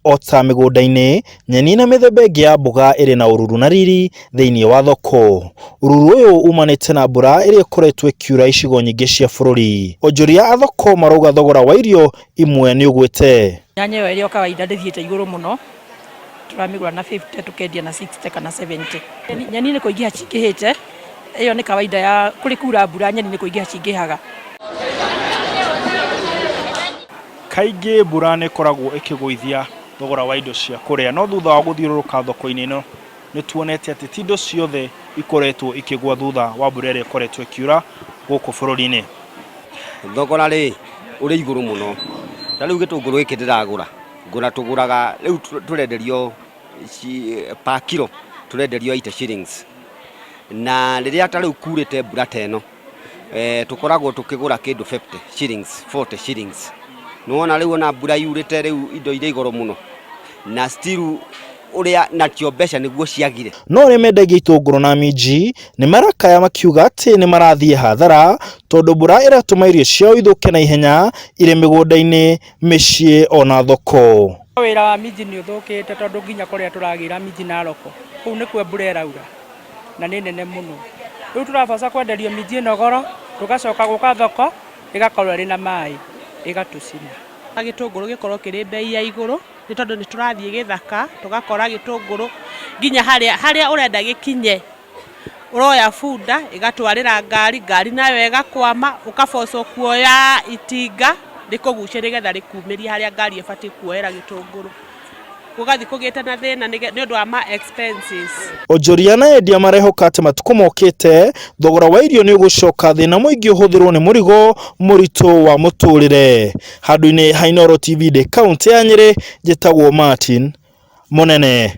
ota mĩgũnda-inĩ, nyeni na mĩthemba ĩngĩ ya mboga ĩrĩ na ũruru na riri thĩinĩ wa thoko. Ũruru ũyũ umanĩte na mbura ĩrĩa ĩkoretwo ĩkiura icigo nyingĩ cia bũrũri. Onjoria a thoko marauga thogora wa irio imwe nĩ ũgwĩte. Nyanya ĩyo ĩrĩa kawaida ndĩthiĩte igũrũ mũno. Turamigura na 50 tukendia na 60 kana 70. Nyeni nĩ kũingĩha cingĩhĩte. Iyo nĩ kawaida ya kũrĩ kura mbura, nyeni nĩ kũingĩha cingĩhaga. Kaingĩ mbura nĩ ĩkoragwo ĩkĩgũithia thogora wa indo cia kũrĩa, no thutha wa gũthiũrũrũka thoko-inĩ ĩno nĩ tuonete atĩ ti indo ciothe ikoretwo ikĩgwa thutha wa mbura ĩrĩa ĩkoretwo ĩkiura gũkũ bũrũri-inĩ. Thogora rĩ ũrĩ igũrũ mũno. Ta rĩu gĩtũngũrũ gĩkĩ ndĩragũra tũgũraga rĩu tũrenderio per kilo tũrenderio 80 shillings. Na rĩrĩa ta rĩu kurĩte mbura teno tũkoragwo tũkĩgũra kĩndũ 50 shillings 40 shillings. Nuona rĩu ona mbura yurĩte rĩu indo irĩ igũrũ mũno na still ũrĩa nakĩo mbeca nĩguo ciagire. No arĩa mendagia itũngũrũ na minji nĩ marakaya makiuga atĩ nĩ marathiĩ hathara tondũ mbura ĩratũma irio ciao ithũke na ihenya irĩ mĩgũnda-inĩ, mĩciĩ ona thoko. Wĩra wa minji nĩ ũthũkĩte tondũ nginya kũrĩa tũragĩra minji na roko kũu nĩkuo mbura ĩraura na nĩ nene mũno. Rĩu tũrabaca kwenderio minji ĩno goro, tũgacoka gũka thoko ĩgakorwo ĩrĩ na maĩ ĩgatũcina. Gĩtũngũrũ gĩkorwo kĩrĩ bei ya igũrũ nĩ tondũ nĩ tũrathiĩ gĩthaka tũgakora gĩtũngũrũ nginya harĩa ũrenda gĩkinye ũroya bunda ĩgatwarĩra ngari nayo ĩgakwama ũkabocwo kuoya itinga rĩkũgucie nĩgetha rĩkumĩrie harĩa ngari ĩbatiĩ kuoyera gĩtũngũrũ. Gũgathiĩ kũgĩte na thĩna nĩ ũndũ wa ma expenses. Onjoria na endia marehoka atĩ matukũ mokĩte thogora wa irio nĩ ũgũcoka thĩna mũingĩ ũhũthĩrwo nĩ mũrigo mũritũ wa mũtũrĩre. Handũ-inĩ ha Inooro TV kaunti ya Nyeri, njĩtagwo Martin Mũnene.